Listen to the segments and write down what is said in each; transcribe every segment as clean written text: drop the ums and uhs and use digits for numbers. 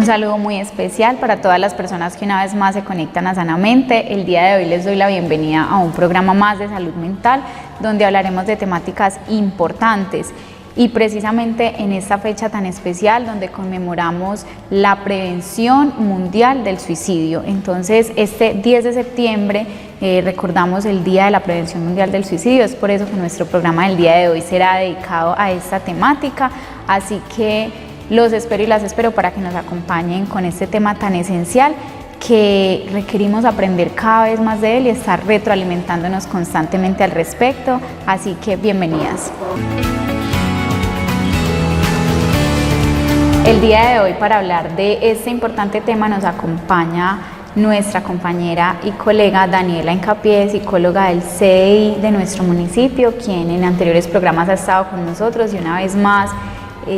saludo muy especial para todas las personas que una vez más se conectan a Sanamente. El día de hoy les doy la bienvenida a un programa más de salud mental donde hablaremos de temáticas importantes y precisamente en esta fecha tan especial donde conmemoramos la prevención mundial del suicidio. Entonces este 10 de septiembre recordamos el Día de la Prevención Mundial del Suicidio, es por eso que nuestro programa del día de hoy será dedicado a esta temática, así que los espero y las espero para que nos acompañen con este tema tan esencial que requerimos aprender cada vez más de él y estar retroalimentándonos constantemente al respecto, así que bienvenidas. El día de hoy para hablar de este importante tema nos acompaña nuestra compañera y colega Daniela Hincapié, psicóloga del CDI de nuestro municipio, quien en anteriores programas ha estado con nosotros y una vez más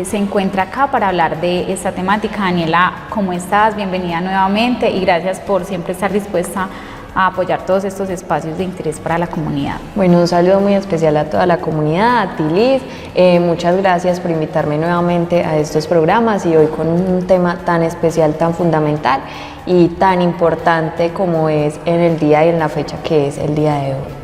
se encuentra acá para hablar de esta temática. Daniela, ¿cómo estás? Bienvenida nuevamente y gracias por siempre estar dispuesta a apoyar todos estos espacios de interés para la comunidad. Bueno, un saludo muy especial a toda la comunidad, a ti Liz, muchas gracias por invitarme nuevamente a estos programas y hoy con un tema tan especial, tan fundamental y tan importante como es en el día y en la fecha que es el día de hoy.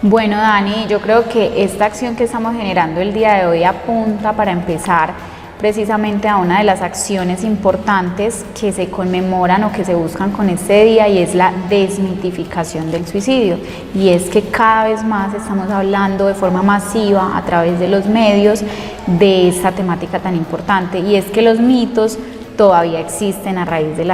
Bueno, Dani, yo creo que esta acción que estamos generando el día de hoy apunta para empezar precisamente a una de las acciones importantes que se conmemoran o que se buscan con este día y es la desmitificación del suicidio. Y es que cada vez más estamos hablando de forma masiva a través de los medios de esta temática tan importante y es que los mitos todavía existen a raíz de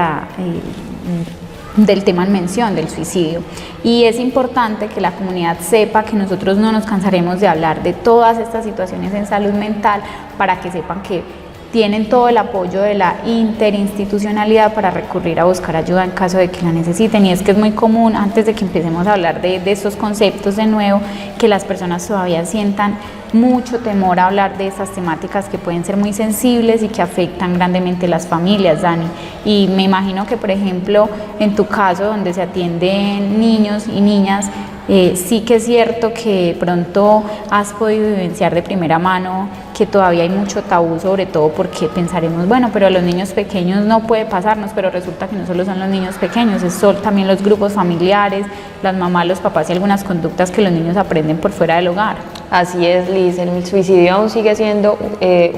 del tema en mención del suicidio y es importante que la comunidad sepa que nosotros no nos cansaremos de hablar de todas estas situaciones en salud mental para que sepan que tienen todo el apoyo de la interinstitucionalidad para recurrir a buscar ayuda en caso de que la necesiten. Y es que es muy común, antes de que empecemos a hablar de estos conceptos de nuevo, que las personas todavía sientan mucho temor a hablar de estas temáticas que pueden ser muy sensibles y que afectan grandemente las familias, Dani. Y me imagino que, por ejemplo, en tu caso, donde se atienden niños y niñas, sí que es cierto que pronto has podido vivenciar de primera mano que todavía hay mucho tabú, sobre todo porque pensaremos, bueno, pero a los niños pequeños no puede pasarnos, pero resulta que no solo son los niños pequeños, son también los grupos familiares, las mamás, los papás y algunas conductas que los niños aprenden por fuera del hogar. Así es, Liz, el suicidio aún sigue siendo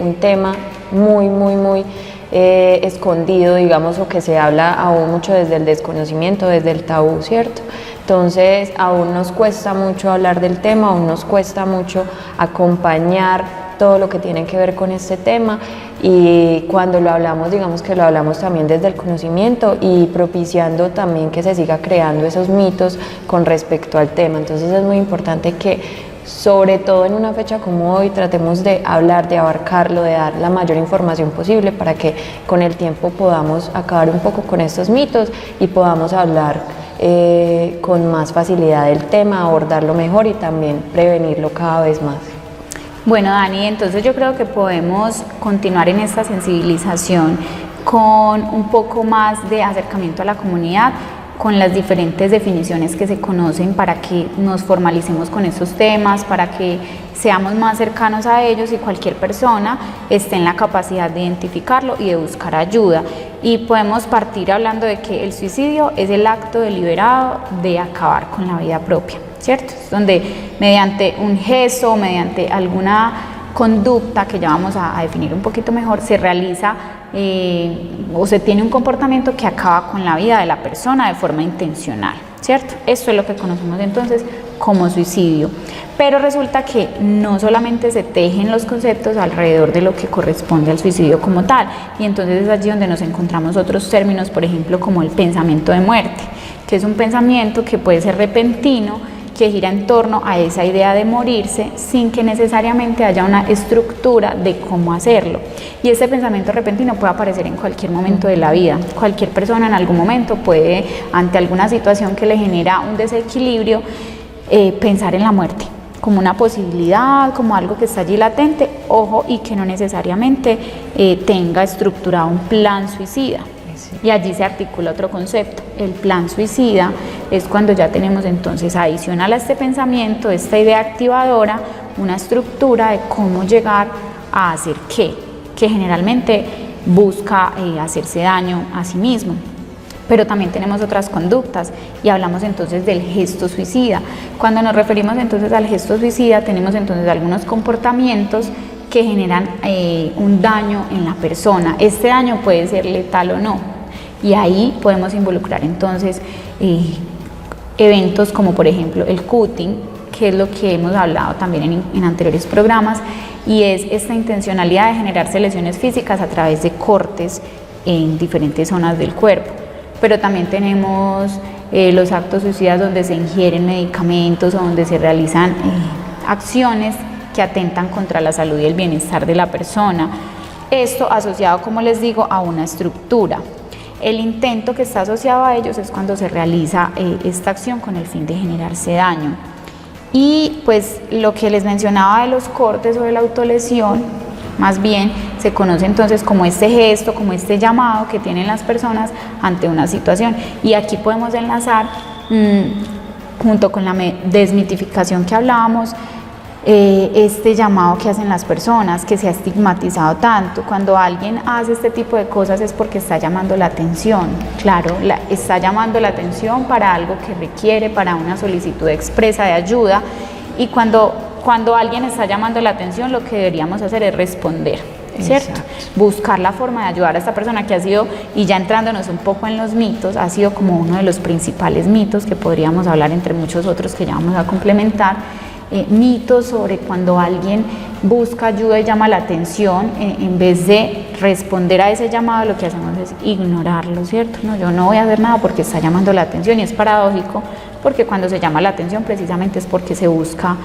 un tema muy escondido, digamos, o que se habla aún mucho desde el desconocimiento, desde el tabú, ¿cierto? Entonces aún nos cuesta mucho hablar del tema, aún nos cuesta mucho acompañar todo lo que tiene que ver con este tema y cuando lo hablamos, digamos que lo hablamos también desde el conocimiento y propiciando también que se siga creando esos mitos con respecto al tema. Entonces es muy importante que sobre todo en una fecha como hoy tratemos de hablar, de abarcarlo, de dar la mayor información posible para que con el tiempo podamos acabar un poco con estos mitos y podamos hablar con más facilidad del tema, abordarlo mejor y también prevenirlo cada vez más. Bueno, Dani, entonces yo creo que podemos continuar en esta sensibilización con un poco más de acercamiento a la comunidad, con las diferentes definiciones que se conocen para que nos formalicemos con estos temas, para que seamos más cercanos a ellos y cualquier persona esté en la capacidad de identificarlo y de buscar ayuda. Y podemos partir hablando de que el suicidio es el acto deliberado de acabar con la vida propia, ¿cierto? Es donde mediante un gesto, mediante alguna conducta que ya vamos a definir un poquito mejor, se realiza o se tiene un comportamiento que acaba con la vida de la persona de forma intencional, ¿cierto? Esto es lo que conocemos entonces como suicidio. Pero resulta que no solamente se tejen los conceptos alrededor de lo que corresponde al suicidio como tal, y entonces es allí donde nos encontramos otros términos, por ejemplo, como el pensamiento de muerte, que es un pensamiento que puede ser repentino, que gira en torno a esa idea de morirse sin que necesariamente haya una estructura de cómo hacerlo. Y este pensamiento repentino puede aparecer en cualquier momento de la vida. Cualquier persona en algún momento puede, ante alguna situación que le genera un desequilibrio, pensar en la muerte como una posibilidad, como algo que está allí latente, ojo, y que no necesariamente tenga estructurado un plan suicida. Y allí se articula otro concepto. El plan suicida es cuando ya tenemos entonces adicional a este pensamiento, esta idea activadora, una estructura de cómo llegar a hacer qué, que generalmente busca hacerse daño a sí mismo. Pero también tenemos otras conductas y hablamos entonces del gesto suicida. Cuando nos referimos entonces al gesto suicida, tenemos entonces algunos comportamientos que generan un daño en la persona. Este daño puede ser letal o no, y ahí podemos involucrar entonces eventos como por ejemplo el cutting, que es lo que hemos hablado también en anteriores programas, y es esta intencionalidad de generarse lesiones físicas a través de cortes en diferentes zonas del cuerpo. Pero también tenemos los actos suicidas donde se ingieren medicamentos o donde se realizan acciones que atentan contra la salud y el bienestar de la persona. Esto asociado, como les digo, a una estructura. El intento que está asociado a ellos es cuando se realiza esta acción con el fin de generarse daño. Y pues lo que les mencionaba de los cortes o de la autolesión, más bien se conoce entonces como este gesto, como este llamado que tienen las personas ante una situación. Y aquí podemos enlazar, junto con la desmitificación que hablábamos, este llamado que hacen las personas, que se ha estigmatizado tanto. Cuando alguien hace este tipo de cosas es porque está llamando la atención. Claro, está llamando la atención para algo que requiere, para una solicitud expresa de ayuda, y cuando alguien está llamando la atención, lo que deberíamos hacer es responder, ¿cierto? Exacto. Buscar la forma de ayudar a esta persona, que ha sido, y ya entrándonos un poco en los mitos, ha sido como uno de los principales mitos que podríamos hablar entre muchos otros que ya vamos a complementar. Mitos sobre cuando alguien busca ayuda y llama la atención, en vez de responder a ese llamado, lo que hacemos es ignorarlo, ¿cierto? No, yo no voy a hacer nada porque está llamando la atención, y es paradójico porque cuando se llama la atención precisamente es porque se busca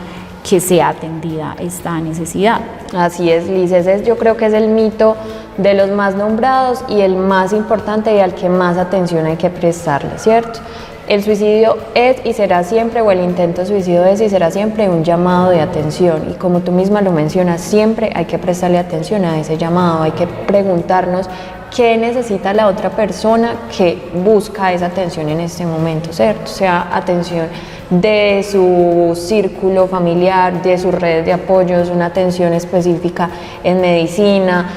que sea atendida esta necesidad. Así es, Liz, ese yo creo que es el mito de los más nombrados y el más importante y al que más atención hay que prestarle, ¿cierto? El suicidio es y será siempre, o el intento de suicidio es y será siempre un llamado de atención, y como tú misma lo mencionas, siempre hay que prestarle atención a ese llamado, hay que preguntarnos qué necesita la otra persona que busca esa atención en este momento, ¿cierto? Sea atención de su círculo familiar, de sus redes de apoyos, una atención específica en medicina,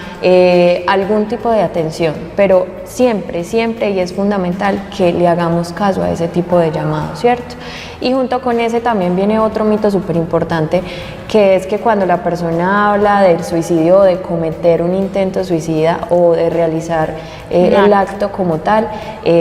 algún tipo de atención, pero siempre, y es fundamental que le hagamos caso a ese tipo de llamados, ¿cierto? Y junto con ese también viene otro mito súper importante, que es que cuando la persona habla del suicidio o de cometer un intento suicida o de realizar el acto como tal,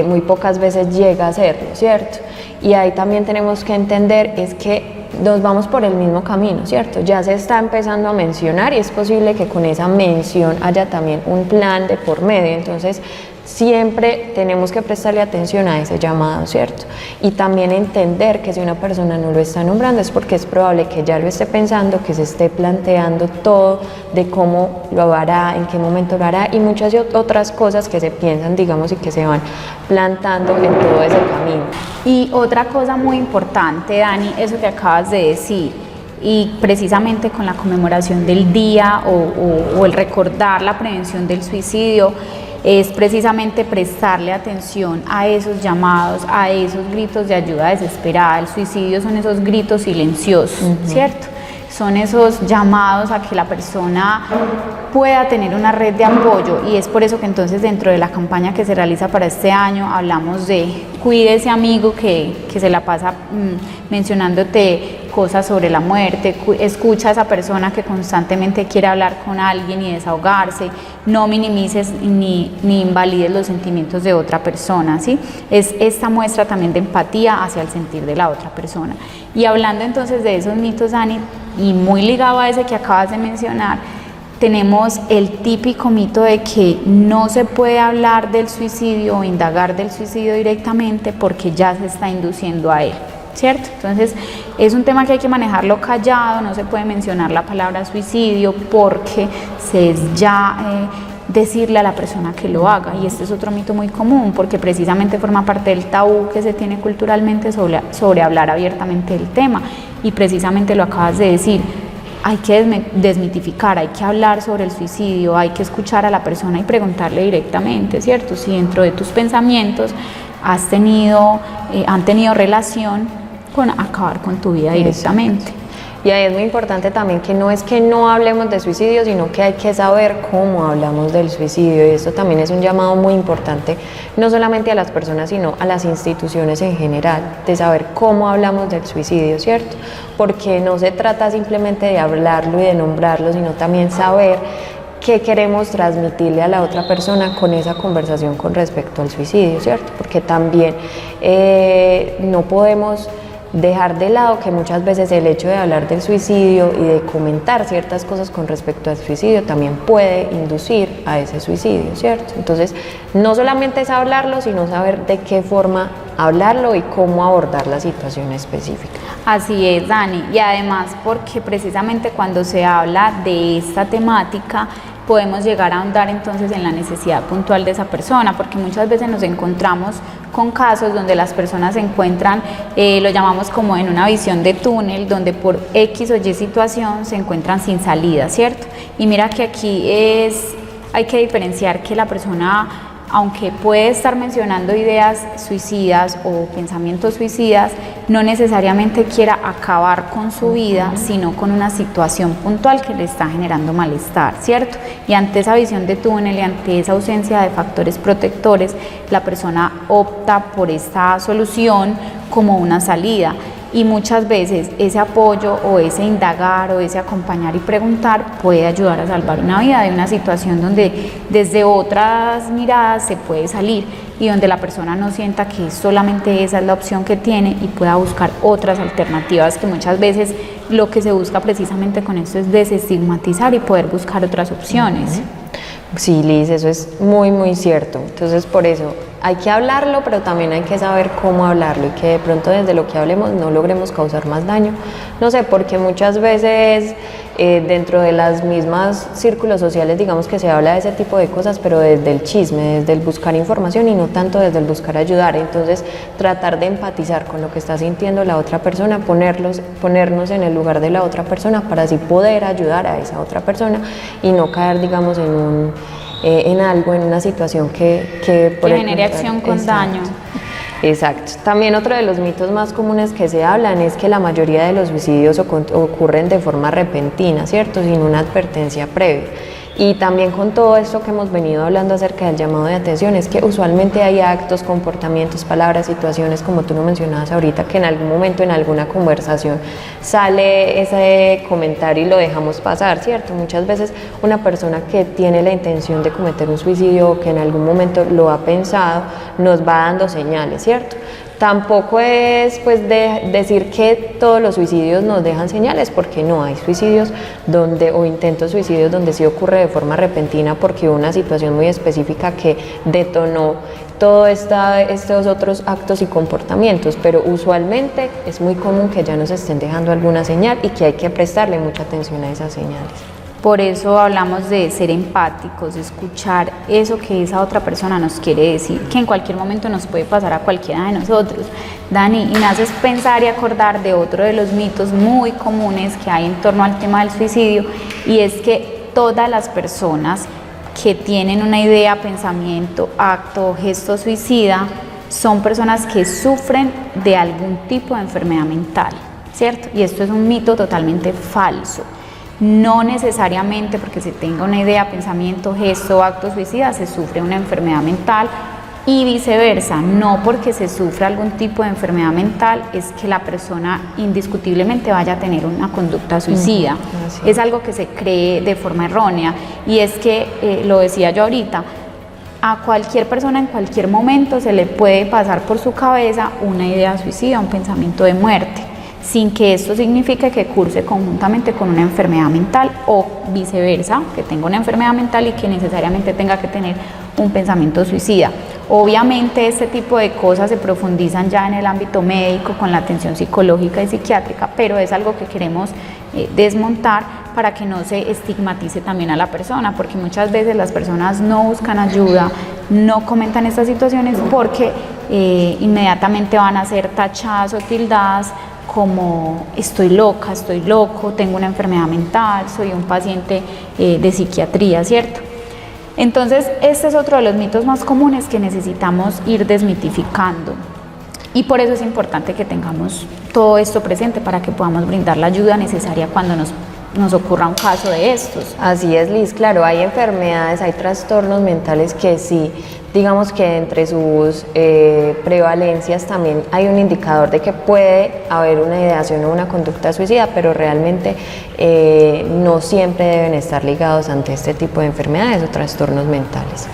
muy pocas veces llega a hacerlo, ¿cierto? Y ahí también tenemos que entender es que nos vamos por el mismo camino, ¿cierto? Ya se está empezando a mencionar y es posible que con esa mención haya también un plan de por medio, entonces siempre tenemos que prestarle atención a ese llamado, ¿cierto? Y también entender que si una persona no lo está nombrando es porque es probable que ya lo esté pensando, que se esté planteando todo de cómo lo hará, en qué momento lo hará y muchas otras cosas que se piensan, digamos, y que se van plantando en todo ese camino. Y otra cosa muy importante, Dani, eso que acabas de decir, y precisamente con la conmemoración del día o el recordar la prevención del suicidio, es precisamente prestarle atención a esos llamados, a esos gritos de ayuda desesperada. El suicidio son esos gritos silenciosos, ¿cierto? Son esos llamados a que la persona pueda tener una red de apoyo, y es por eso que entonces dentro de la campaña que se realiza para este año hablamos de cuide ese amigo que se la pasa mencionándote cosas sobre la muerte, escucha a esa persona que constantemente quiere hablar con alguien y desahogarse, no minimices ni invalides los sentimientos de otra persona, ¿sí? Es esta muestra también de empatía hacia el sentir de la otra persona. Y hablando entonces de esos mitos, Dani, y muy ligado a ese que acabas de mencionar, tenemos el típico mito de que no se puede hablar del suicidio o indagar del suicidio directamente porque ya se está induciendo a él, ¿cierto? Entonces es un tema que hay que manejarlo callado, no se puede mencionar la palabra suicidio porque se es ya decirle a la persona que lo haga, y este es otro mito muy común porque precisamente forma parte del tabú que se tiene culturalmente sobre hablar abiertamente del tema, y precisamente lo acabas de decir. Hay que desmitificar, hay que hablar sobre el suicidio, hay que escuchar a la persona y preguntarle directamente, ¿cierto? Si dentro de tus pensamientos han tenido relación con acabar con tu vida directamente. Y ahí es muy importante también que no es que no hablemos de suicidio, sino que hay que saber cómo hablamos del suicidio, y esto también es un llamado muy importante, no solamente a las personas, sino a las instituciones en general, de saber cómo hablamos del suicidio, ¿cierto? Porque no se trata simplemente de hablarlo y de nombrarlo, sino también saber qué queremos transmitirle a la otra persona con esa conversación con respecto al suicidio, ¿cierto? Porque también no podemos dejar de lado que muchas veces el hecho de hablar del suicidio y de comentar ciertas cosas con respecto al suicidio también puede inducir a ese suicidio, ¿cierto? Entonces, no solamente es hablarlo, sino saber de qué forma hablarlo y cómo abordar la situación específica. Así es, Dani, y además porque precisamente cuando se habla de esta temática podemos llegar a ahondar entonces en la necesidad puntual de esa persona, porque muchas veces nos encontramos con casos donde las personas se encuentran, lo llamamos como en una visión de túnel, donde por X o Y situación se encuentran sin salida, ¿cierto? Y mira que aquí hay que diferenciar que la persona, aunque puede estar mencionando ideas suicidas o pensamientos suicidas, no necesariamente quiera acabar con su vida, sino con una situación puntual que le está generando malestar, ¿cierto? Y ante esa visión de túnel y ante esa ausencia de factores protectores, la persona opta por esta solución como una salida. Y muchas veces ese apoyo o ese indagar o ese acompañar y preguntar puede ayudar a salvar una vida de una situación donde desde otras miradas se puede salir y donde la persona no sienta que solamente esa es la opción que tiene y pueda buscar otras alternativas, que muchas veces lo que se busca precisamente con esto es desestigmatizar y poder buscar otras opciones. Sí, Liz, eso es muy, muy cierto. Entonces, por eso hay que hablarlo, pero también hay que saber cómo hablarlo y que de pronto desde lo que hablemos no logremos causar más daño. No sé, porque muchas veces dentro de las mismas círculos sociales, digamos que se habla de ese tipo de cosas, pero desde el chisme, desde el buscar información y no tanto desde el buscar ayudar. Entonces, tratar de empatizar con lo que está sintiendo la otra persona, ponernos en el lugar de la otra persona para así poder ayudar a esa otra persona y no caer, digamos, en algo, en una situación que genere acción con daño. Exacto. También otro de los mitos más comunes que se hablan es que la mayoría de los suicidios ocurren de forma repentina, ¿cierto? Sin una advertencia previa. Y también con todo esto que hemos venido hablando acerca del llamado de atención, es que usualmente hay actos, comportamientos, palabras, situaciones, como tú lo mencionabas ahorita, que en algún momento en alguna conversación sale ese comentario y lo dejamos pasar, ¿cierto? Muchas veces una persona que tiene la intención de cometer un suicidio o que en algún momento lo ha pensado, nos va dando señales, ¿cierto? Tampoco es pues de decir que todos los suicidios nos dejan señales, porque no, hay suicidios o intentos suicidios donde sí ocurre de forma repentina porque hubo una situación muy específica que detonó todos estos otros actos y comportamientos, pero usualmente es muy común que ya nos estén dejando alguna señal y que hay que prestarle mucha atención a esas señales. Por eso hablamos de ser empáticos, de escuchar eso que esa otra persona nos quiere decir, que en cualquier momento nos puede pasar a cualquiera de nosotros. Dani, y me haces pensar y acordar de otro de los mitos muy comunes que hay en torno al tema del suicidio, y es que todas las personas que tienen una idea, pensamiento, acto o gesto suicida son personas que sufren de algún tipo de enfermedad mental, ¿cierto? Y esto es un mito totalmente falso. No necesariamente porque se tenga una idea, pensamiento, gesto o acto suicida se sufre una enfermedad mental, y viceversa, no porque se sufra algún tipo de enfermedad mental es que la persona indiscutiblemente vaya a tener una conducta suicida. Es algo que se cree de forma errónea, y es que, lo decía yo ahorita, a cualquier persona en cualquier momento se le puede pasar por su cabeza una idea suicida, un pensamiento de muerte, sin que esto signifique que curse conjuntamente con una enfermedad mental, o viceversa, que tenga una enfermedad mental y que necesariamente tenga que tener un pensamiento suicida. Obviamente este tipo de cosas se profundizan ya en el ámbito médico con la atención psicológica y psiquiátrica, pero es algo que queremos desmontar para que no se estigmatice también a la persona, porque muchas veces las personas no buscan ayuda, no comentan estas situaciones porque inmediatamente van a ser tachadas o tildadas como estoy loca, estoy loco, tengo una enfermedad mental, soy un paciente de psiquiatría, ¿cierto? Entonces, este es otro de los mitos más comunes que necesitamos ir desmitificando. Y por eso es importante que tengamos todo esto presente para que podamos brindar la ayuda necesaria cuando nos ocurra un caso de estos. Así es, Liz, claro, hay enfermedades, hay trastornos mentales que sí, digamos que entre sus prevalencias también hay un indicador de que puede haber una ideación o una conducta suicida, pero realmente no siempre deben estar ligados ante este tipo de enfermedades o trastornos mentales.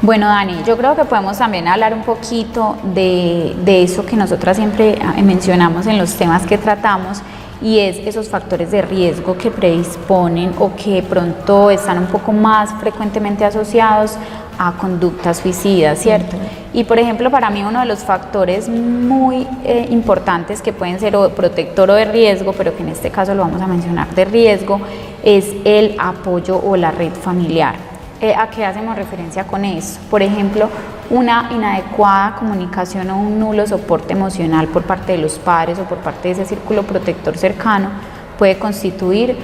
Bueno, Dani, yo creo que podemos también hablar un poquito de eso que nosotras siempre mencionamos en los temas que tratamos, y es esos factores de riesgo que predisponen o que pronto están un poco más frecuentemente asociados a conductas suicidas, ¿cierto? Y por ejemplo, para mí uno de los factores muy importantes que pueden ser o protector o de riesgo, pero que en este caso lo vamos a mencionar de riesgo, es el apoyo o la red familiar. ¿A qué hacemos referencia con eso? Por ejemplo, una inadecuada comunicación o un nulo soporte emocional por parte de los padres o por parte de ese círculo protector cercano puede constituir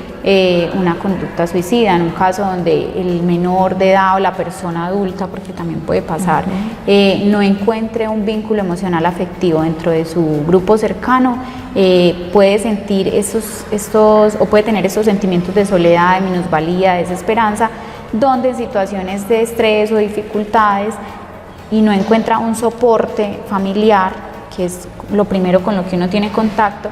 una conducta suicida, en un caso donde el menor de edad o la persona adulta, porque también puede pasar, no encuentre un vínculo emocional afectivo dentro de su grupo cercano, puede sentir o puede tener estos sentimientos de soledad, de minusvalía, de desesperanza, donde en situaciones de estrés o dificultades y no encuentra un soporte familiar, que es lo primero con lo que uno tiene contacto,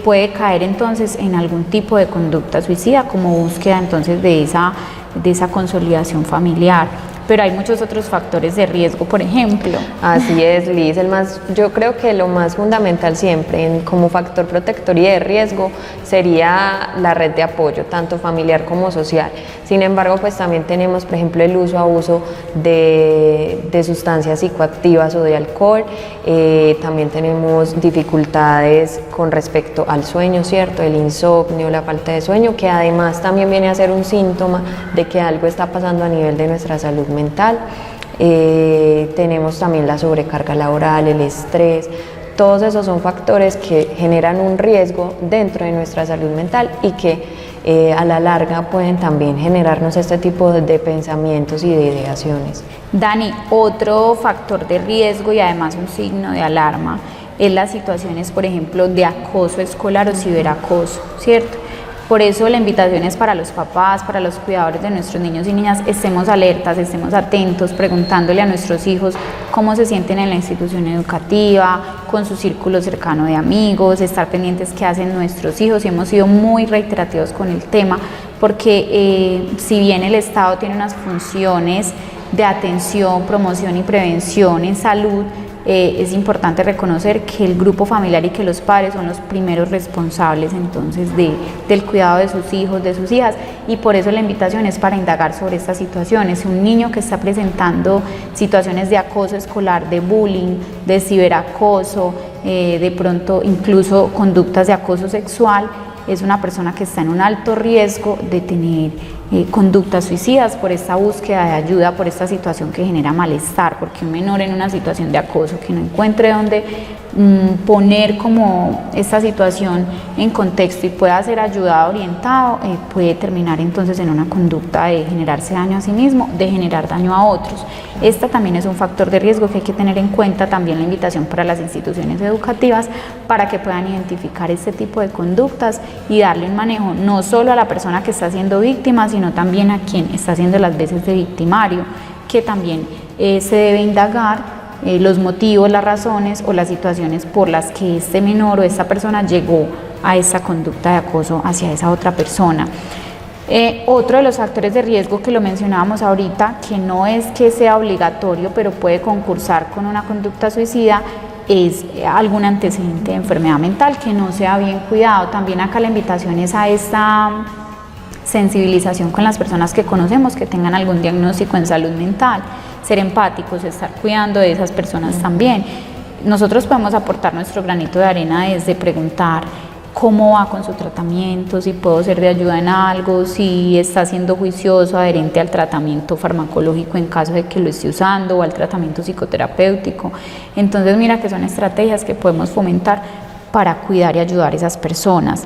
puede caer entonces en algún tipo de conducta suicida como búsqueda entonces de esa consolidación familiar. Pero hay muchos otros factores de riesgo, por ejemplo. Así es, Liz, yo creo que lo más fundamental siempre como factor protector y de riesgo sería la red de apoyo, tanto familiar como social. Sin embargo, pues también tenemos, por ejemplo, el abuso de sustancias psicoactivas o de alcohol, también tenemos dificultades con respecto al sueño, ¿cierto? El insomnio, la falta de sueño, que además también viene a ser un síntoma de que algo está pasando a nivel de nuestra salud mental. Tenemos también la sobrecarga laboral, el estrés. Todos esos son factores que generan un riesgo dentro de nuestra salud mental y que a la larga pueden también generarnos este tipo de pensamientos y de ideaciones. Dani, otro factor de riesgo y además un signo de alarma es las situaciones, por ejemplo, de acoso escolar o ciberacoso, ¿cierto? Por eso la invitación es para los papás, para los cuidadores de nuestros niños y niñas, estemos alertas, estemos atentos, preguntándole a nuestros hijos cómo se sienten en la institución educativa, con su círculo cercano de amigos, estar pendientes qué hacen nuestros hijos. Y hemos sido muy reiterativos con el tema, porque si bien el Estado tiene unas funciones de atención, promoción y prevención en salud, es importante reconocer que el grupo familiar y que los padres son los primeros responsables entonces del cuidado de sus hijos, de sus hijas, y por eso la invitación es para indagar sobre estas situaciones. Un niño que está presentando situaciones de acoso escolar, de bullying, de ciberacoso, de pronto incluso conductas de acoso sexual, es una persona que está en un alto riesgo de tener conductas suicidas por esta búsqueda de ayuda, por esta situación que genera malestar, porque un menor en una situación de acoso que no encuentre dónde poner como esta situación en contexto y pueda ser ayudado, orientado, puede terminar entonces en una conducta de generarse daño a sí mismo, de generar daño a otros. Esta también es un factor de riesgo que hay que tener en cuenta. También la invitación para las instituciones educativas para que puedan identificar este tipo de conductas y darle un manejo no solo a la persona que está siendo víctima, sino también a quien está haciendo las veces de victimario, que también se debe indagar los motivos, las razones o las situaciones por las que este menor o esta persona llegó a esa conducta de acoso hacia esa otra persona. Otro de los factores de riesgo que lo mencionábamos ahorita, que no es que sea obligatorio, pero puede concursar con una conducta suicida, es algún antecedente de enfermedad mental que no sea bien cuidado. También acá la invitación es a esta sensibilización con las personas que conocemos que tengan algún diagnóstico en salud mental, ser empáticos, estar cuidando de esas personas también. Nosotros podemos aportar nuestro granito de arena desde preguntar cómo va con su tratamiento, si puedo ser de ayuda en algo, si está siendo juicioso, adherente al tratamiento farmacológico en caso de que lo esté usando o al tratamiento psicoterapéutico. Entonces mira que son estrategias que podemos fomentar para cuidar y ayudar a esas personas.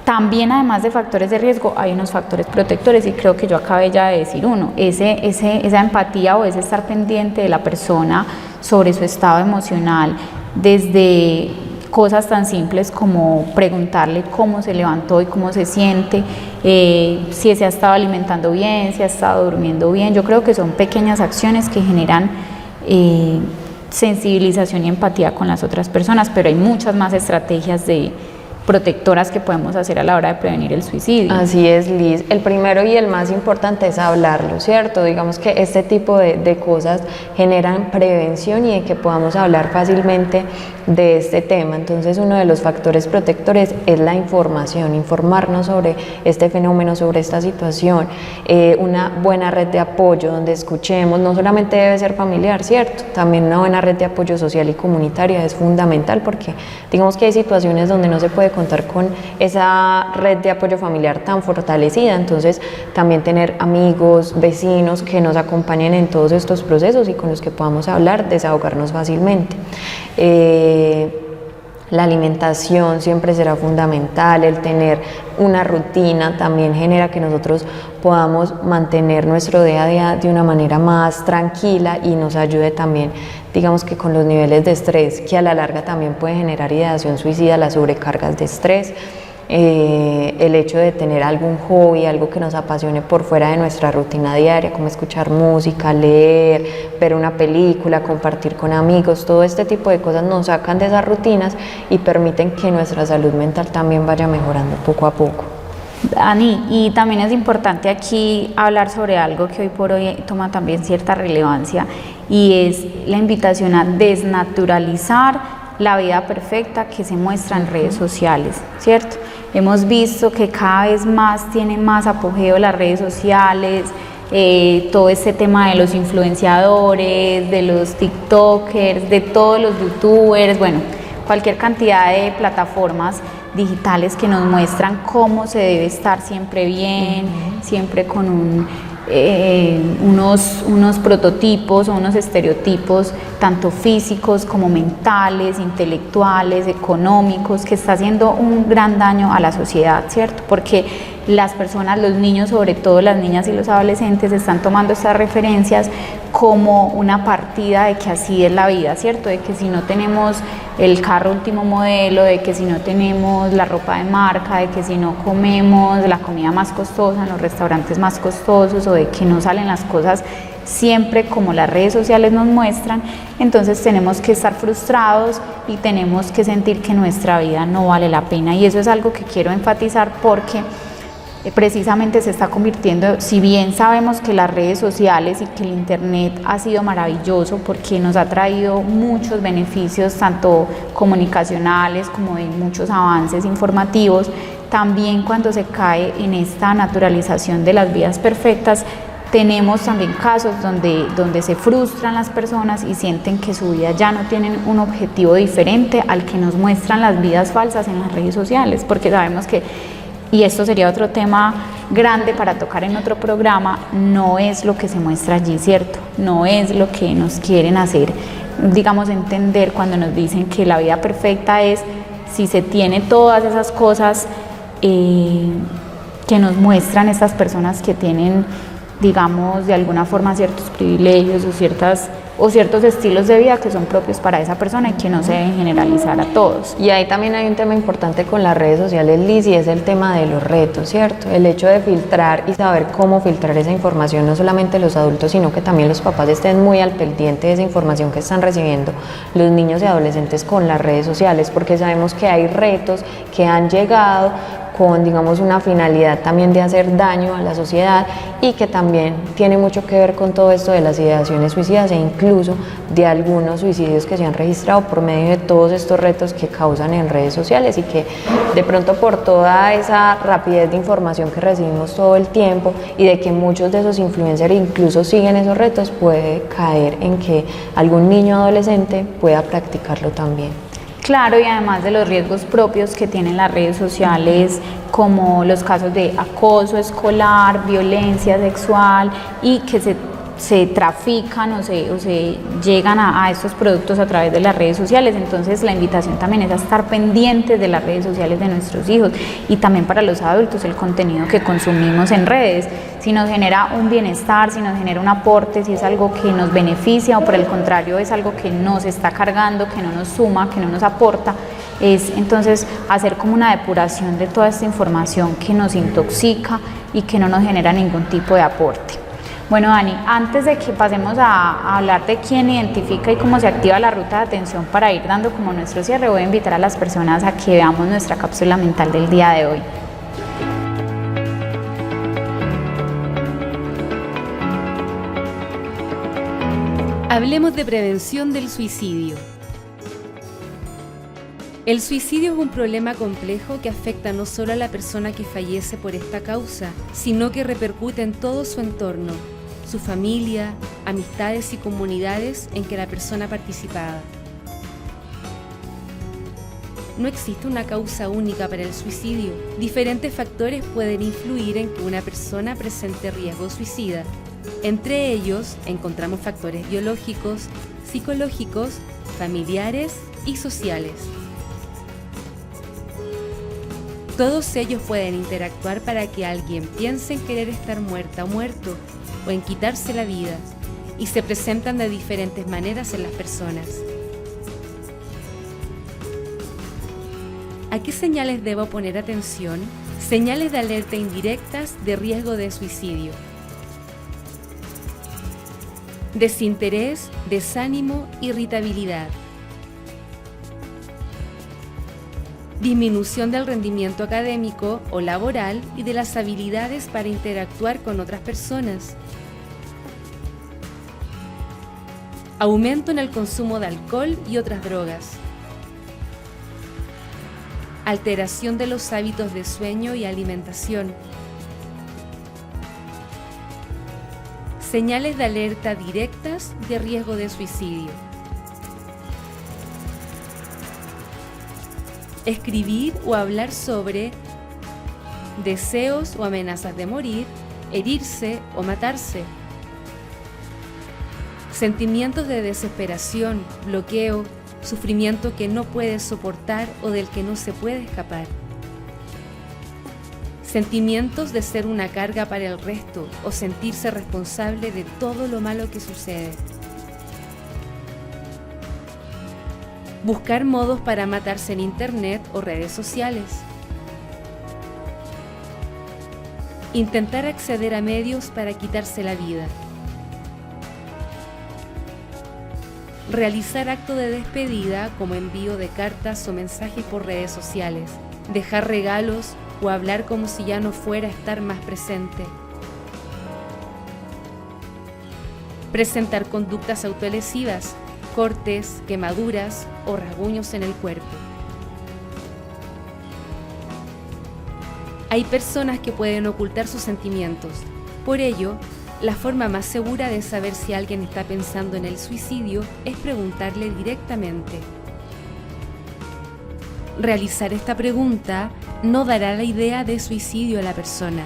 También, además de factores de riesgo, hay unos factores protectores y creo que yo acabé ya de decir uno, esa empatía o ese estar pendiente de la persona sobre su estado emocional desde cosas tan simples como preguntarle cómo se levantó y cómo se siente, si se ha estado alimentando bien, si ha estado durmiendo bien. Yo creo que son pequeñas acciones que generan sensibilización y empatía con las otras personas, pero hay muchas más estrategias protectoras que podemos hacer a la hora de prevenir el suicidio. Así es, Liz. El primero y el más importante es hablarlo, ¿cierto? Digamos que este tipo de cosas generan prevención y de que podamos hablar fácilmente de este tema. Entonces, uno de los factores protectores es la información, informarnos sobre este fenómeno, sobre esta situación, una buena red de apoyo donde escuchemos, no solamente debe ser familiar, ¿cierto? También una buena red de apoyo social y comunitaria es fundamental porque digamos que hay situaciones donde no se puede contar con esa red de apoyo familiar tan fortalecida, entonces también tener amigos, vecinos que nos acompañen en todos estos procesos y con los que podamos hablar, desahogarnos fácilmente. La alimentación siempre será fundamental, el tener una rutina también genera que nosotros podamos mantener nuestro día a día de una manera más tranquila y nos ayude también, digamos que con los niveles de estrés, que a la larga también puede generar ideación suicida, las sobrecargas de estrés. El hecho de tener algún hobby, algo que nos apasione por fuera de nuestra rutina diaria, como escuchar música, leer, ver una película, compartir con amigos, todo este tipo de cosas nos sacan de esas rutinas y permiten que nuestra salud mental también vaya mejorando poco a poco. Dani, y también es importante aquí hablar sobre algo que hoy por hoy toma también cierta relevancia y es la invitación a desnaturalizar la vida perfecta que se muestra en redes sociales, ¿cierto? Hemos visto que cada vez más tienen más apogeo las redes sociales, todo este tema de los influenciadores, de los tiktokers, de todos los youtubers, bueno, cualquier cantidad de plataformas digitales que nos muestran cómo se debe estar siempre bien, siempre con unos prototipos o unos estereotipos tanto físicos como mentales, intelectuales, económicos, que está haciendo un gran daño a la sociedad, ¿cierto? Porque las personas, los niños, sobre todo las niñas y los adolescentes, están tomando estas referencias como una partida de que así es la vida, ¿cierto? De que si no tenemos el carro último modelo, de que si no tenemos la ropa de marca, de que si no comemos la comida más costosa en los restaurantes más costosos o de que no salen las cosas siempre como las redes sociales nos muestran, entonces tenemos que estar frustrados y tenemos que sentir que nuestra vida no vale la pena. Y eso es algo que quiero enfatizar porque precisamente se está convirtiendo, si bien sabemos que las redes sociales y que el internet ha sido maravilloso porque nos ha traído muchos beneficios tanto comunicacionales como de muchos avances informativos, también cuando se cae en esta naturalización de las vidas perfectas, tenemos también casos donde se frustran las personas y sienten que su vida ya no tienen un objetivo diferente al que nos muestran las vidas falsas en las redes sociales, porque sabemos que, y esto sería otro tema grande para tocar en otro programa, no es lo que se muestra allí, ¿cierto? No es lo que nos quieren hacer, digamos, entender cuando nos dicen que la vida perfecta es si se tiene todas esas cosas que nos muestran estas personas que tienen, digamos, de alguna forma ciertos privilegios o ciertos estilos de vida que son propios para esa persona y que no se deben generalizar a todos. Y ahí también hay un tema importante con las redes sociales, Liz, y es el tema de los retos, ¿cierto? El hecho de filtrar y saber cómo filtrar esa información, no solamente los adultos, sino que también los papás estén muy al pendiente de esa información que están recibiendo los niños y adolescentes con las redes sociales, porque sabemos que hay retos que han llegado con, digamos, una finalidad también de hacer daño a la sociedad y que también tiene mucho que ver con todo esto de las ideaciones suicidas e incluso de algunos suicidios que se han registrado por medio de todos estos retos que causan en redes sociales y que de pronto por toda esa rapidez de información que recibimos todo el tiempo y de que muchos de esos influencers incluso siguen esos retos, puede caer en que algún niño o adolescente pueda practicarlo también. Claro, y además de los riesgos propios que tienen las redes sociales, como los casos de acoso escolar, violencia sexual y que se trafican o se llegan a estos productos a través de las redes sociales. Entonces la invitación también es a estar pendientes de las redes sociales de nuestros hijos y también para los adultos el contenido que consumimos en redes. si nos genera un bienestar, si nos genera un aporte, si es algo que nos beneficia o por el contrario es algo que nos está cargando, que no nos suma, que no nos aporta. Es entonces hacer como una depuración de toda esta información que nos intoxica y que no nos genera ningún tipo de aporte. Bueno, Dani, antes de que pasemos a hablar de quién identifica y cómo se activa la ruta de atención para ir dando como nuestro cierre, voy a invitar a las personas a que veamos nuestra cápsula mental del día de hoy. Hablemos de prevención del suicidio. El suicidio es un problema complejo que afecta no solo a la persona que fallece por esta causa, sino que repercute en todo su entorno, su familia, amistades y comunidades en que la persona participaba. No existe una causa única para el suicidio. Diferentes factores pueden influir en que una persona presente riesgo suicida. Entre ellos encontramos factores biológicos, psicológicos, familiares y sociales. Todos ellos pueden interactuar para que alguien piense en querer estar muerta o muerto o en quitarse la vida, y se presentan de diferentes maneras en las personas. ¿A qué señales debo poner atención? Señales de alerta indirectas de riesgo de suicidio. Desinterés, desánimo, irritabilidad. Disminución del rendimiento académico o laboral y de las habilidades para interactuar con otras personas. Aumento en el consumo de alcohol y otras drogas. Alteración de los hábitos de sueño y alimentación. Señales de alerta directas de riesgo de suicidio. Escribir o hablar sobre deseos o amenazas de morir, herirse o matarse. Sentimientos de desesperación, bloqueo, sufrimiento que no puedes soportar o del que no se puede escapar. Sentimientos de ser una carga para el resto o sentirse responsable de todo lo malo que sucede. Buscar modos para matarse en internet o redes sociales. Intentar acceder a medios para quitarse la vida. Realizar acto de despedida como envío de cartas o mensajes por redes sociales. Dejar regalos o hablar como si ya no fuera a estar más presente. Presentar conductas autolesivas, cortes, quemaduras o rasguños en el cuerpo. Hay personas que pueden ocultar sus sentimientos. Por ello, la forma más segura de saber si alguien está pensando en el suicidio es preguntarle directamente. Realizar esta pregunta no dará la idea de suicidio a la persona.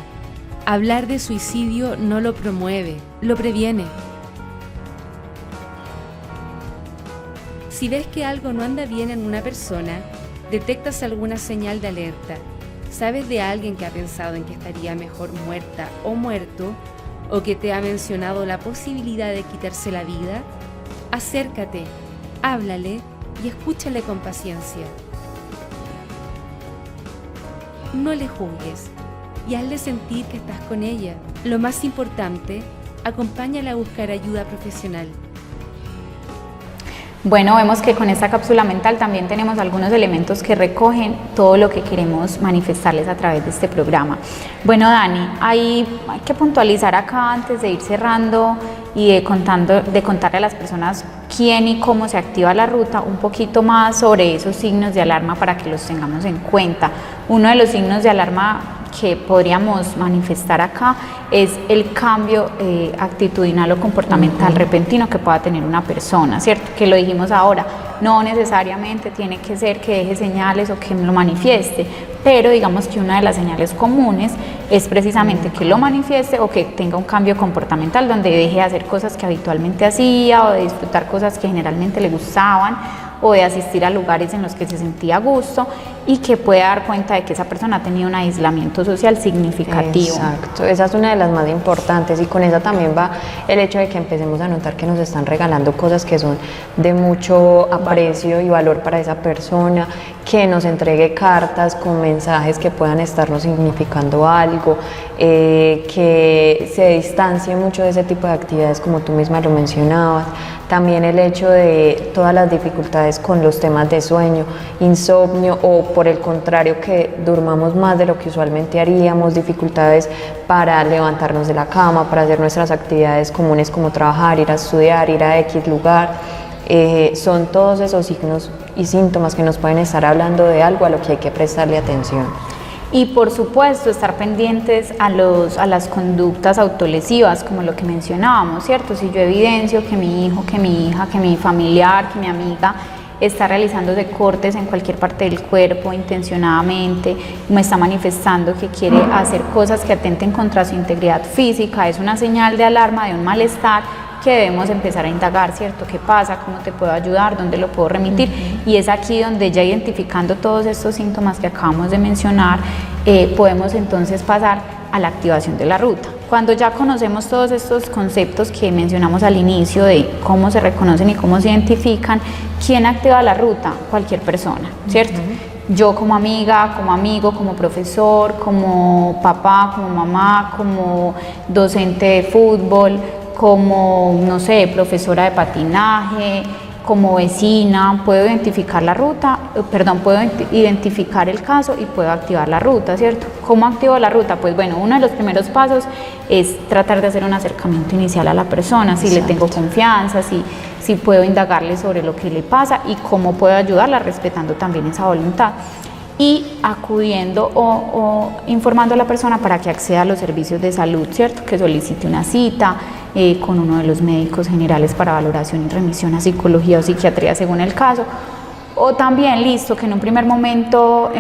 Hablar de suicidio no lo promueve, lo previene. Si ves que algo no anda bien en una persona, detectas alguna señal de alerta, sabes de alguien que ha pensado en que estaría mejor muerta o muerto, o que te ha mencionado la posibilidad de quitarse la vida, acércate, háblale y escúchale con paciencia. No le juzgues y hazle sentir que estás con ella. Lo más importante, acompáñala a buscar ayuda profesional. Bueno, vemos que con esta cápsula mental también tenemos algunos elementos que recogen todo lo que queremos manifestarles a través de este programa. Bueno, Dani, hay que puntualizar acá antes de ir cerrando y de contarle a las personas quién y cómo se activa la ruta, un poquito más sobre esos signos de alarma para que los tengamos en cuenta. Uno de los signos de alarma que podríamos manifestar acá es el cambio actitudinal o comportamental repentino que pueda tener una persona, ¿cierto? Que lo dijimos ahora, no necesariamente tiene que ser que deje señales o que lo manifieste, pero digamos que una de las señales comunes es precisamente que lo manifieste o que tenga un cambio comportamental donde deje de hacer cosas que habitualmente hacía o de disfrutar cosas que generalmente le gustaban o de asistir a lugares en los que se sentía a gusto y que pueda dar cuenta de que esa persona ha tenido un aislamiento social significativo. Exacto, esa es una de las más importantes, y con esa también va el hecho de que empecemos a notar que nos están regalando cosas que son de mucho aprecio y valor para esa persona, que nos entregue cartas con mensajes que puedan estarnos significando algo, que se distancie mucho de ese tipo de actividades como tú misma lo mencionabas. También el hecho de todas las dificultades con los temas de sueño, insomnio, o por el contrario que durmamos más de lo que usualmente haríamos, dificultades para levantarnos de la cama, para hacer nuestras actividades comunes como trabajar, ir a estudiar, ir a X lugar. Son todos esos signos y síntomas que nos pueden estar hablando de algo a lo que hay que prestarle atención. Y por supuesto estar pendientes a las conductas autolesivas, como lo que mencionábamos, ¿cierto? Si yo evidencio que mi hijo, que mi hija, que mi familiar, que mi amiga está realizándose cortes en cualquier parte del cuerpo intencionadamente, me está manifestando que quiere hacer cosas que atenten contra su integridad física, es una señal de alarma, de un malestar que debemos empezar a indagar, ¿cierto? ¿Qué pasa? ¿Cómo te puedo ayudar? ¿Dónde lo puedo remitir? Y es aquí donde ya identificando todos estos síntomas que acabamos de mencionar, podemos entonces pasar a la activación de la ruta. Cuando ya conocemos todos estos conceptos que mencionamos al inicio de cómo se reconocen y cómo se identifican, ¿quién activa la ruta? Cualquier persona, ¿cierto? Yo como amiga, como amigo, como profesor, como papá, como mamá, como docente de fútbol, como, no sé, profesora de patinaje, como vecina, puedo identificar la ruta, puedo identificar el caso y puedo activar la ruta, ¿cierto? ¿Cómo activo la ruta? Pues bueno, uno de los primeros pasos es tratar de hacer un acercamiento inicial a la persona, si le tengo confianza, si puedo indagarle sobre lo que le pasa y cómo puedo ayudarla respetando también esa voluntad. Y acudiendo o informando a la persona para que acceda a los servicios de salud, ¿cierto? Que solicite una cita con uno de los médicos generales para valoración y remisión a psicología o psiquiatría según el caso. O también, listo, que en un primer momento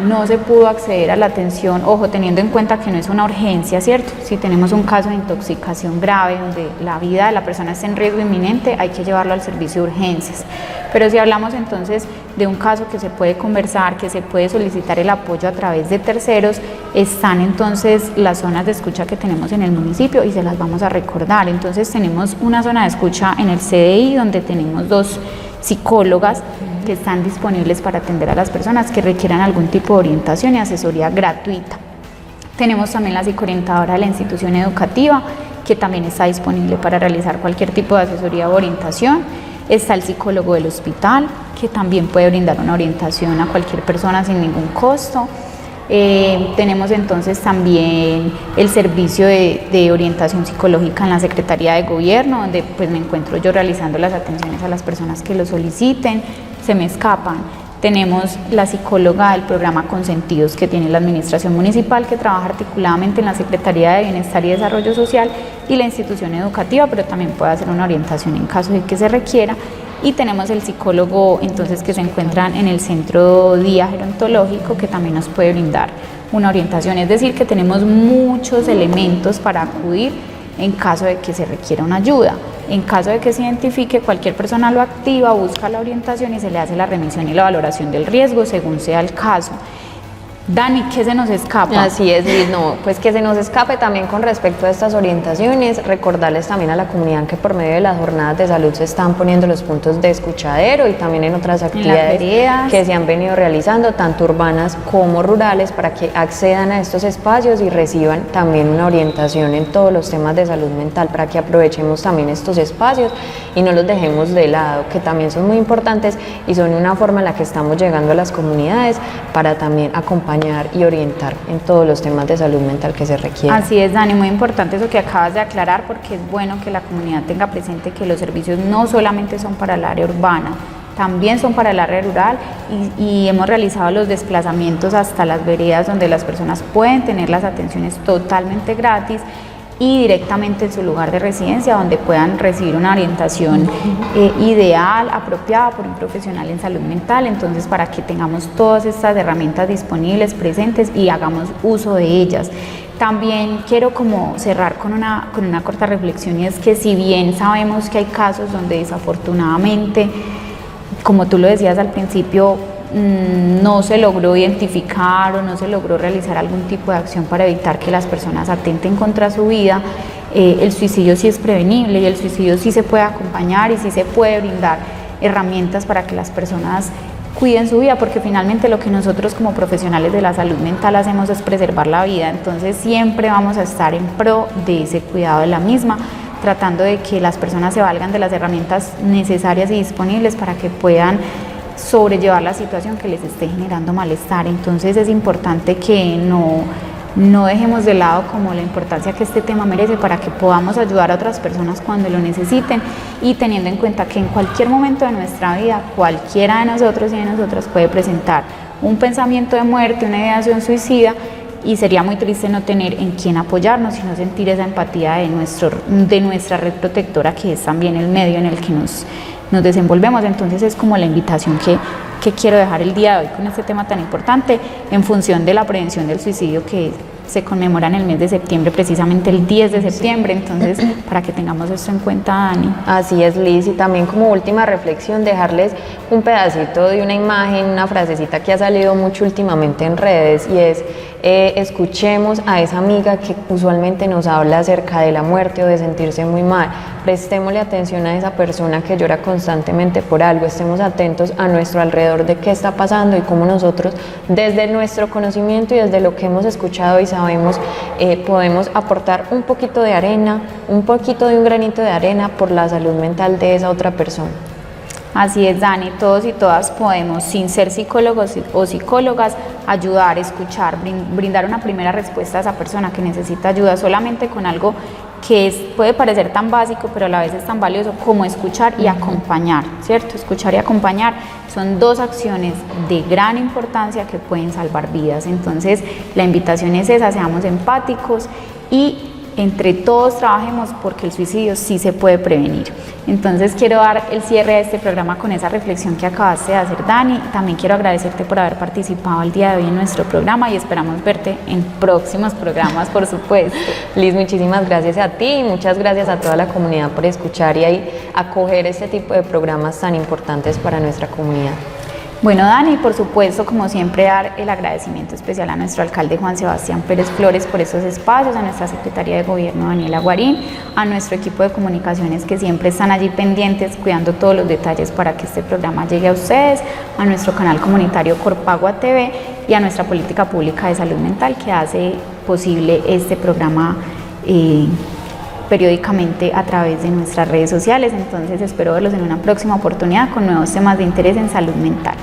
no se pudo acceder a la atención, ojo, teniendo en cuenta que no es una urgencia, ¿cierto? Si tenemos un caso de intoxicación grave donde la vida de la persona está en riesgo inminente, hay que llevarlo al servicio de urgencias. Pero si hablamos entonces de un caso que se puede conversar, que se puede solicitar el apoyo a través de terceros, están entonces las zonas de escucha que tenemos en el municipio y se las vamos a recordar. Entonces tenemos una zona de escucha en el CDI donde tenemos 2 psicólogas que están disponibles para atender a las personas que requieran algún tipo de orientación y asesoría gratuita. Tenemos también la psicoorientadora de la institución educativa, que también está disponible para realizar cualquier tipo de asesoría o orientación. Está el psicólogo del hospital, que también puede brindar una orientación a cualquier persona sin ningún costo. Tenemos entonces también el servicio de orientación psicológica en la Secretaría de Gobierno, donde pues me encuentro yo realizando las atenciones a las personas que lo soliciten, se me escapan. Tenemos la psicóloga del programa Consentidos que tiene la Administración Municipal, que trabaja articuladamente en la Secretaría de Bienestar y Desarrollo Social y la institución educativa, pero también puede hacer una orientación en caso de que se requiera. Y tenemos el psicólogo entonces que se encuentran en el Centro Día Gerontológico, que también nos puede brindar una orientación. Es decir, que tenemos muchos elementos para acudir en caso de que se requiera una ayuda. En caso de que se identifique, cualquier persona lo activa, busca la orientación y se le hace la remisión y la valoración del riesgo según sea el caso. Dani, ¿qué se nos escapa? Así es, Liz, no, pues que se nos escape también con respecto a estas orientaciones, recordarles también a la comunidad que por medio de las jornadas de salud se están poniendo los puntos de escuchadero y también en otras actividades que se han venido realizando, tanto urbanas como rurales, para que accedan a estos espacios y reciban también una orientación en todos los temas de salud mental, para que aprovechemos también estos espacios y no los dejemos de lado, que también son muy importantes y son una forma en la que estamos llegando a las comunidades para también acompañar y orientar en todos los temas de salud mental que se requieren. Así es, Dani, muy importante eso que acabas de aclarar, porque es bueno que la comunidad tenga presente que los servicios no solamente son para el área urbana, también son para el área rural y hemos realizado los desplazamientos hasta las veredas donde las personas pueden tener las atenciones totalmente gratis y directamente en su lugar de residencia, donde puedan recibir una orientación ideal, apropiada por un profesional en salud mental. Entonces, para que tengamos todas estas herramientas disponibles, presentes y hagamos uso de ellas. También quiero como cerrar con una corta reflexión, y es que si bien sabemos que hay casos donde desafortunadamente, como tú lo decías al principio, no se logró identificar o no se logró realizar algún tipo de acción para evitar que las personas atenten contra su vida, el suicidio sí es prevenible y el suicidio sí se puede acompañar y sí se puede brindar herramientas para que las personas cuiden su vida, porque finalmente lo que nosotros como profesionales de la salud mental hacemos es preservar la vida, entonces siempre vamos a estar en pro de ese cuidado de la misma, tratando de que las personas se valgan de las herramientas necesarias y disponibles para que puedan sobrellevar la situación que les esté generando malestar. Entonces es importante que no dejemos de lado como la importancia que este tema merece para que podamos ayudar a otras personas cuando lo necesiten, y teniendo en cuenta que en cualquier momento de nuestra vida cualquiera de nosotros y de nosotras puede presentar un pensamiento de muerte, una ideación suicida, y sería muy triste no tener en quién apoyarnos y no sentir esa empatía de nuestra red protectora, que es también el medio en el que nos desenvolvemos. Entonces es como la invitación que quiero dejar el día de hoy con este tema tan importante en función de la prevención del suicidio, que se conmemora en el mes de septiembre, precisamente el 10 de septiembre, entonces para que tengamos esto en cuenta, Dani. Así es, Liz, y también como última reflexión, dejarles un pedacito de una imagen, una frasecita que ha salido mucho últimamente en redes, y es escuchemos a esa amiga que usualmente nos habla acerca de la muerte o de sentirse muy mal, prestémosle atención a esa persona que llora constantemente por algo, estemos atentos a nuestro alrededor de qué está pasando y cómo nosotros desde nuestro conocimiento y desde lo que hemos escuchado y sabemos podemos aportar un poquito de arena, un poquito de un granito de arena por la salud mental de esa otra persona. Así es, Dani, todos y todas podemos, sin ser psicólogos o psicólogas, ayudar, escuchar, brindar una primera respuesta a esa persona que necesita ayuda, solamente con algo que puede parecer tan básico, pero a la vez es tan valioso como escuchar y acompañar, ¿cierto? Escuchar y acompañar son dos acciones de gran importancia que pueden salvar vidas. Entonces, la invitación es esa, seamos empáticos y entre todos trabajemos porque el suicidio sí se puede prevenir. Entonces quiero dar el cierre a este programa con esa reflexión que acabaste de hacer, Dani. También quiero agradecerte por haber participado el día de hoy en nuestro programa y esperamos verte en próximos programas, por supuesto. Liz, muchísimas gracias a ti y muchas gracias a toda la comunidad por escuchar y acoger este tipo de programas tan importantes para nuestra comunidad. Bueno, Dani, por supuesto, como siempre, dar el agradecimiento especial a nuestro alcalde Juan Sebastián Pérez Flores por estos espacios, a nuestra secretaria de Gobierno Daniela Guarín, a nuestro equipo de comunicaciones que siempre están allí pendientes, cuidando todos los detalles para que este programa llegue a ustedes, a nuestro canal comunitario Corpagua TV y a nuestra política pública de salud mental que hace posible este programa periódicamente a través de nuestras redes sociales. Entonces espero verlos en una próxima oportunidad con nuevos temas de interés en salud mental.